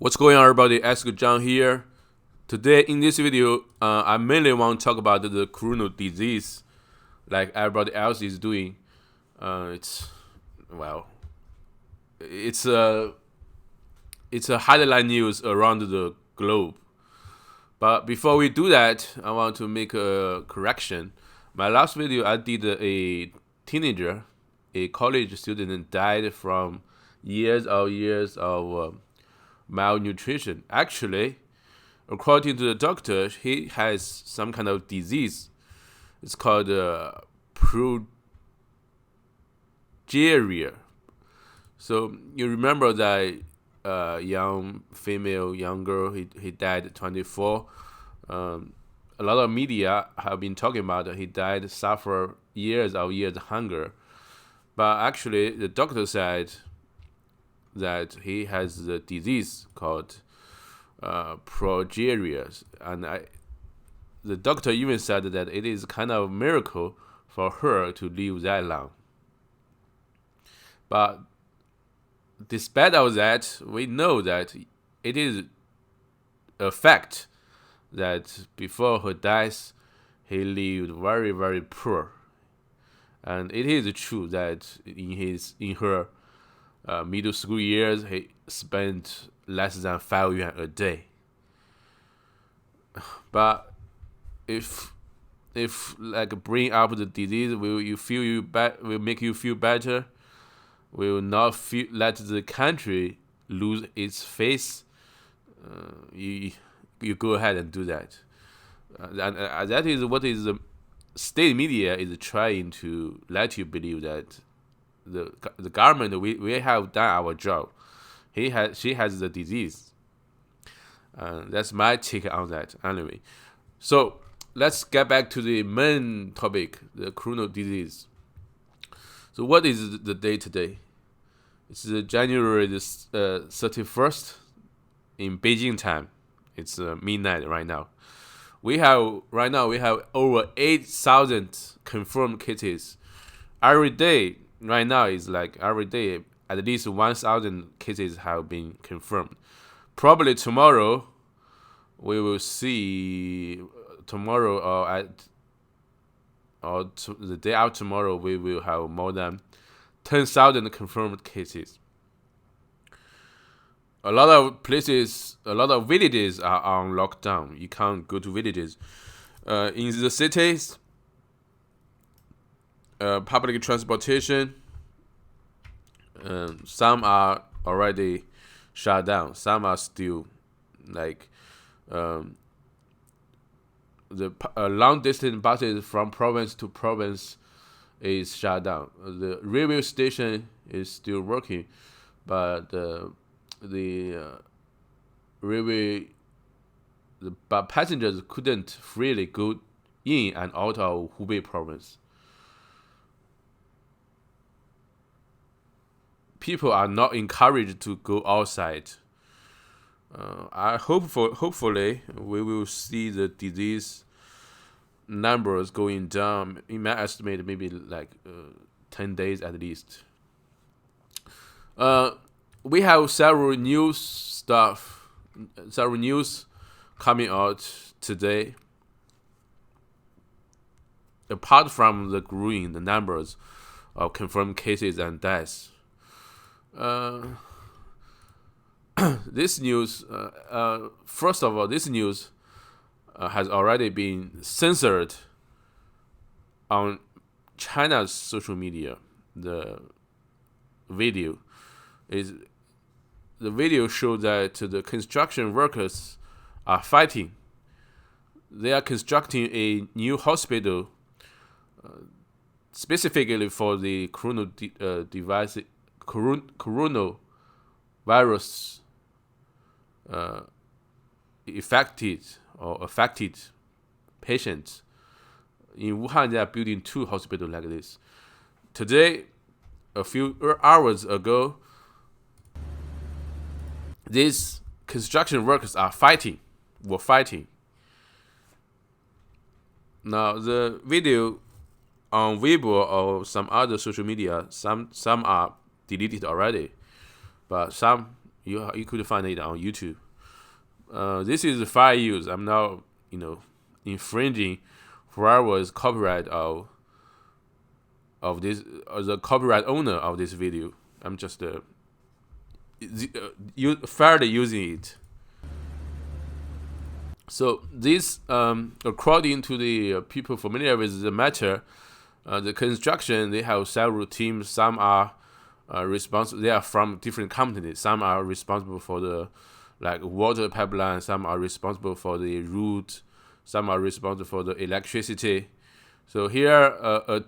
What's going on, everybody? Ask John here. Today in this video, I mainly want to talk about the coronal disease, like everybody else is doing. It's well, it's a headline news around the globe. But before we do that, I want to make a correction. My last video, I did a teenager, a college student, died from years of malnutrition. Actually, according to the doctor, he has some kind of disease. It's called progeria. So you remember that young girl, he died at 24. A lot of media have been talking about it. He died, suffer years of hunger. But actually, the doctor said that he has the disease called progeria, and the doctor even said that it is kind of a miracle for her to live that long. But despite of that, we know that it is a fact that before her death, he lived very, very poor, and it is true that in her middle school years, he spent less than 5 yuan a day. But if like bring up the disease, will make you feel better? Will not let the country lose its face? You go ahead and do that, and that is what is the state media is trying to let you believe, that the government, we have done our job. She has the disease. That's my take on that. Anyway, so let's get back to the main topic, the coronal disease. So what is the day today? It's January 31st in Beijing time. It's midnight right now. We have over 8,000 confirmed cases every day. Right now is like every day at least 1,000 cases have been confirmed. Probably tomorrow we will see. Tomorrow the day after tomorrow, we will have more than 10,000 confirmed cases. A lot of places, a lot of villages are on lockdown. You can't go to villages. In the cities, public transportation, some are already shut down. Some are still like the long distance buses from province to province is shut down. The railway station is still working, but but passengers couldn't freely go in and out of Hubei province. People are not encouraged to go outside. Hopefully we will see the disease numbers going down. In my estimate, maybe like 10 days at least. We have several news coming out today. Apart from the growing the numbers of confirmed cases and deaths, this news, first of all, this news has already been censored on China's social media. The video showed that the construction workers are fighting. They are constructing a new hospital specifically for the coronavirus affected patients. In Wuhan, they are building 2 hospitals like this. Today, a few hours ago, these construction workers were fighting. Now, the video on Weibo or some other social media, some are deleted already, but some You could find it on YouTube. This is fair use. I'm not infringing whoever's copyright of this, the copyright owner of this video. I'm just fairly using it. So this, according to the people familiar with the matter, the construction, they have several teams. Some are responsible. They are from different companies. Some are responsible for the water pipeline. Some are responsible for the route. Some are responsible for the electricity. So here, a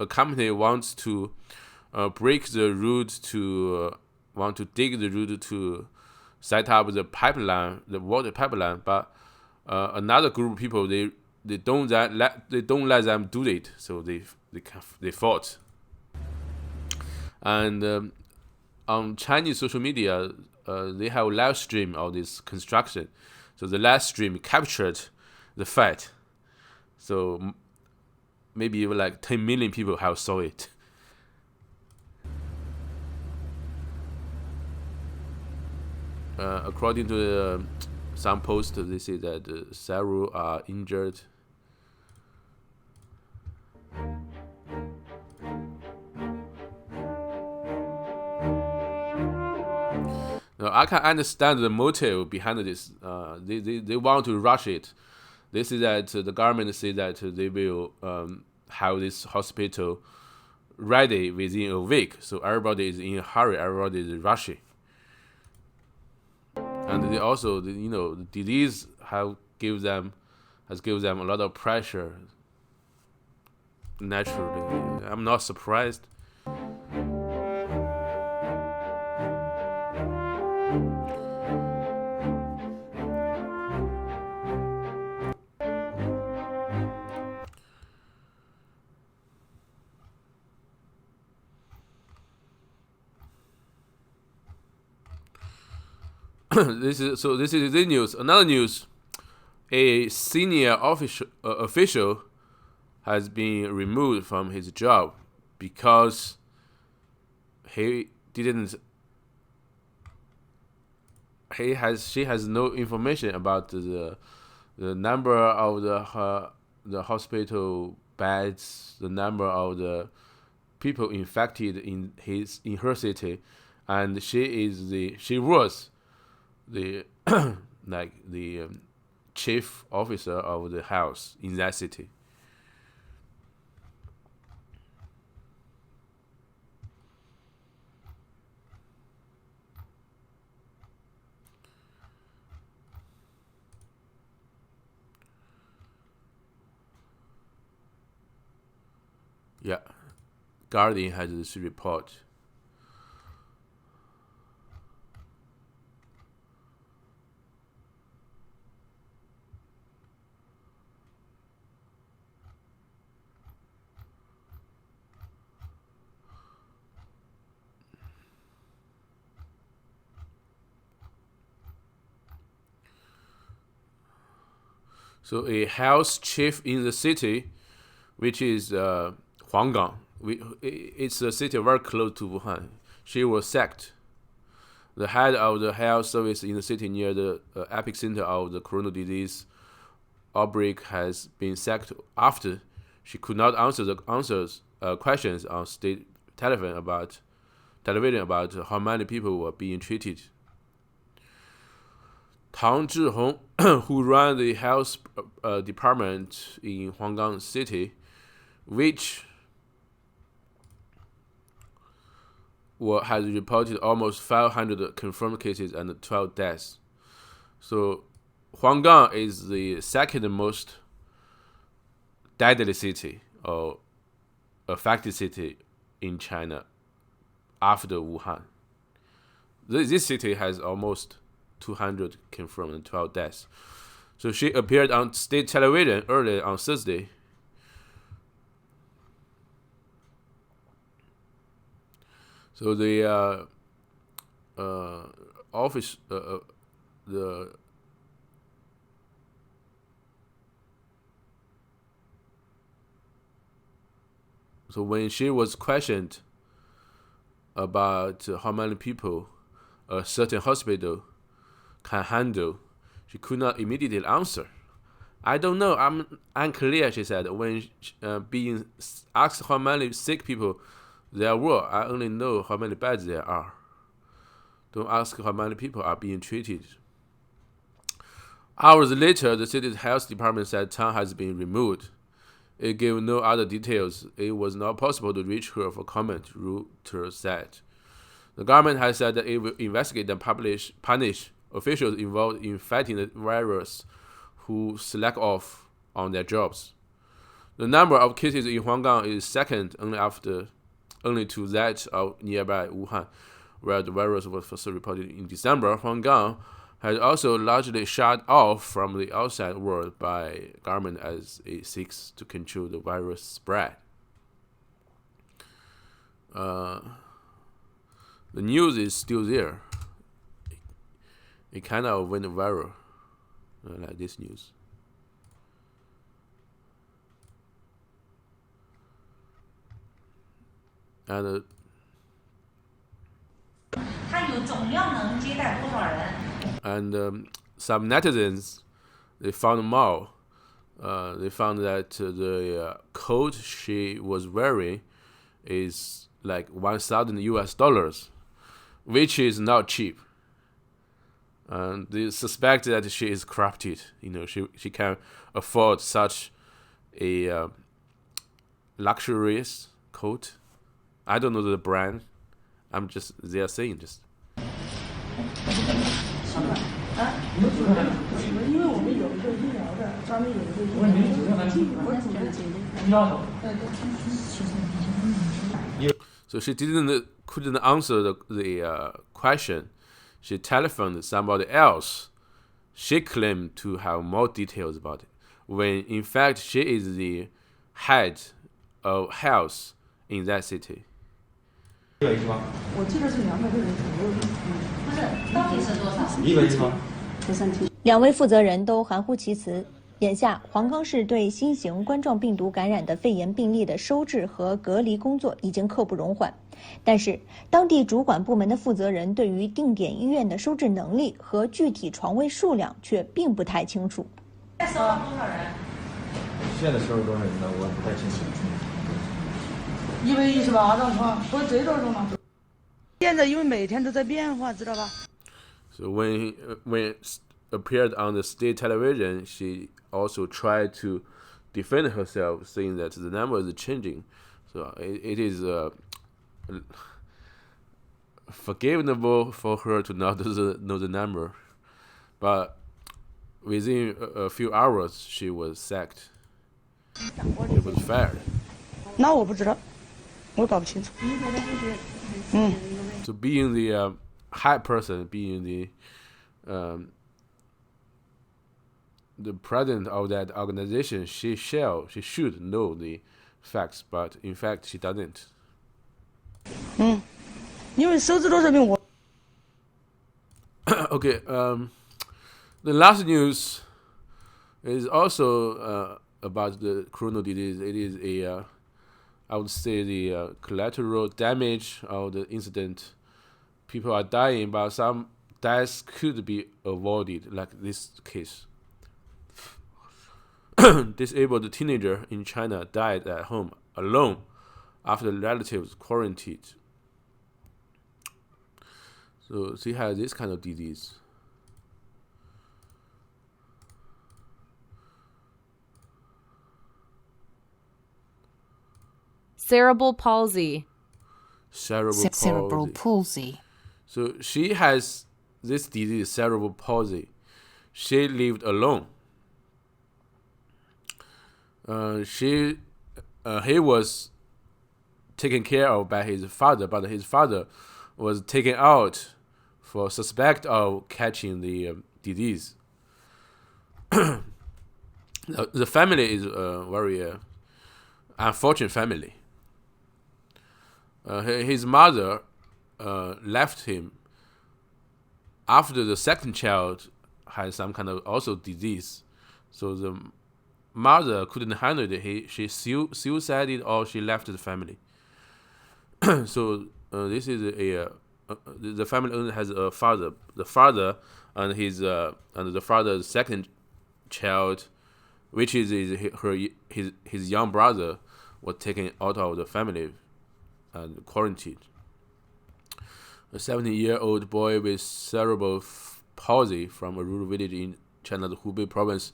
company wants to break the route want to dig the route to set up the pipeline, the water pipeline. But another group of people, they don't let them do it. So they fought. And on Chinese social media, they have live stream of this construction. So the live stream captured the fight. So maybe 10 million people have saw it. According to some posts, they say that several are injured. Now, I can understand the motive behind this. They want to rush it. They say that the government say that they will have this hospital ready within a week. So everybody is in a hurry. Everybody is rushing. And they also, the disease has given them a lot of pressure. Naturally, I'm not surprised. This is the news. Another news: a senior official has been removed from his job because she has no information about the number of the hospital beds, the number of the people infected in her city, and she was the chief officer of the house in that city. Yeah, Guardian has this report. So a health chief in the city, which is Huanggang, it's a city very close to Wuhan. She was sacked. The head of the health service in the city near the epicenter of the corona disease outbreak has been sacked after she could not answer questions on state television about how many people were being treated. Tang Zhihong, who ran the health department in Huanggang City, which has reported almost 500 confirmed cases and 12 deaths. So Huanggang is the second most deadly city or affected city in China after Wuhan. This city has almost 200 confirmed and 12 deaths. So she appeared on state television early on Thursday. So the office, so when she was questioned about how many people a certain hospital can handle. She could not immediately answer. I don't know. I'm unclear, she said. When being asked how many sick people there were, I only know how many beds there are. Don't ask how many people are being treated. Hours later, the city's health department said Tang has been removed. It gave no other details. It was not possible to reach her for comment, Reuters said. The government has said that it will investigate and punish officials involved in fighting the virus who slack off on their jobs. The number of cases in Huanggang is second only to that of nearby Wuhan, where the virus was first reported in December. Huanggang has also largely shut off from the outside world by government as it seeks to control the virus spread. The news is still there. It kind of went viral, like this news. And some netizens, they found more. They found that the coat she was wearing is like $1,000, which is not cheap. And they suspect that she is corrupted. She can afford such a luxurious coat. I don't know the brand. They are saying just. So she couldn't answer the question. She telephoned somebody else. She claimed to have more details about it, when in fact she is the head of health in that city. 我记得是200个人左右。不是，到底是多少？100吗？不算清。两位负责人都含糊其辞。眼下，黄冈市对新型冠状病毒感染的肺炎病例的收治和隔离工作已经刻不容缓，但是当地主管部门的负责人对于定点医院的收治能力和具体床位数量却并不太清楚。现在收了多少人？现在收了多少人呢？我不太清楚。118张床，不是这多少吗？现在因为每天都在变化，知道吧？ So when appeared on the state television, she also tried to defend herself, saying that the number is changing. So it is forgivable for her to not know the number, but within a few hours, she was sacked. It was fired. 那我不知道，我搞不清楚。So being the high person, being the president of that organization, she should know the facts, but in fact she doesn't. 因为收治多少病我。Okay, the last news is also about the coronal disease. It is I would say the collateral damage of the incident. People are dying, but some deaths could be avoided, like this case. Disabled teenager in China died at home alone after relatives quarantined. So she has this kind of disease. Cerebral palsy. Cerebral palsy. So she has this disease, cerebral palsy. She lived alone. He was taken care of by his father, but his father was taken out for suspect of catching the disease. The family is a very unfortunate family. His mother left him after the second child had some kind of also disease. So the mother couldn't handle it. She suicided or she left the family. So this is the family only has a father. The father and the father's second child, which is his young brother, was taken out of the family and quarantined. A 17-year-old boy with cerebral palsy from a rural village in China's Hubei province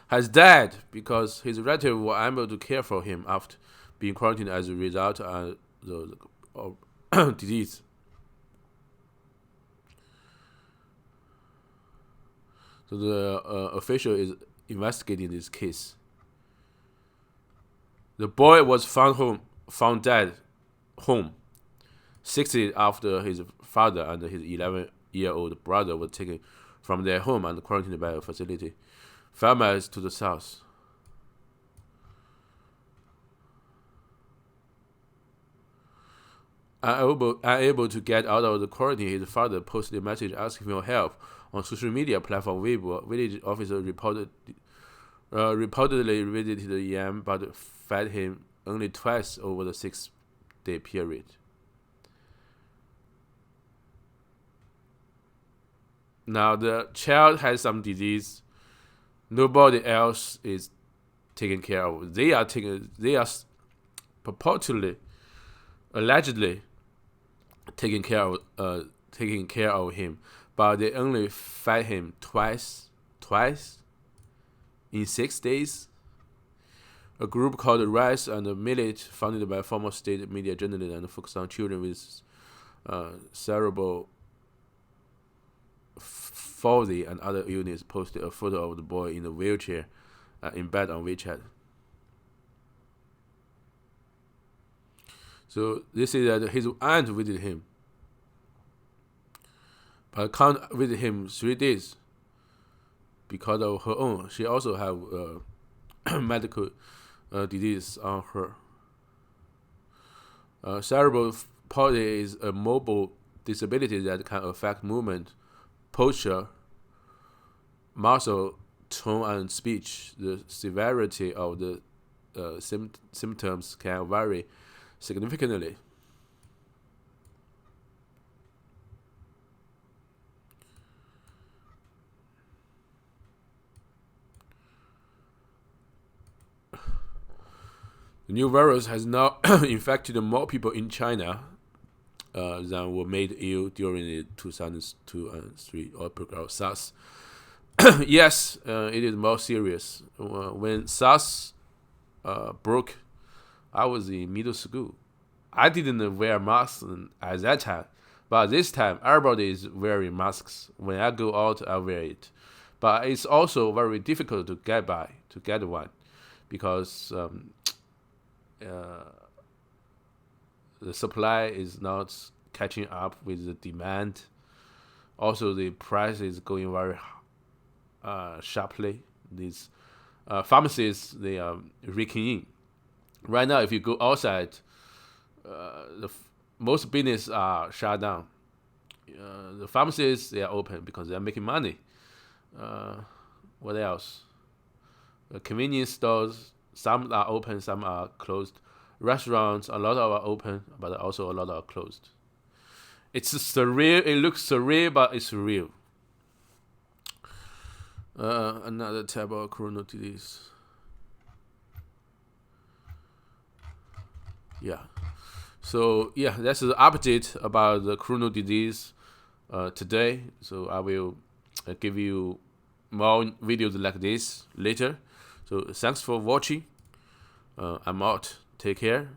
has died because his relatives were unable to care for him after being quarantined as a result of the disease. So the official is investigating this case. The boy was found dead home 6 days after his father and his 11-year-old brother were taken from their home and quarantined by a facility 5 miles to the south. Unable to get out of the quarantine, his father posted a message asking for help on social media platform Weibo. Village officer reportedly visited the Yan but fed him only twice over the 6-day period. Now the child has some disease. Nobody else is taken care of. They are purportedly, allegedly taking care of him, but they only fed him twice in 6 days. A group called Rice and Millet, founded by former state media journalist and focused on children with cerebral palsy and other illness, posted a photo of the boy in a wheelchair in bed on WeChat. So they say that his aunt visited him, but can't visit him 3 days because of her own. She also have medical disease on her. Cerebral palsy is a mobile disability that can affect movement, posture, muscle tone, and speech. The severity of the symptoms can vary significantly. The new virus has now infected more people in China than were made ill during the 2002 and 2003 outbreak of SARS. Yes, it is more serious. When SARS broke, I was in middle school. I didn't wear masks at that time, but this time everybody is wearing masks. When I go out, I wear it. But it's also very difficult to get one, because the supply is not catching up with the demand. Also, the price is going very sharply. These pharmacies, they are raking in. Right now, if you go outside, most businesses are shut down. The pharmacies, they are open because they are making money. What else? The convenience stores, some are open, some are closed. Restaurants, a lot are open, but also a lot are closed. It's surreal. It looks surreal, but it's real. Another tab of coronal disease. Yeah. So yeah, that's the update about the coronal disease today. So I will give you more videos like this later. So thanks for watching. I'm out. Take care.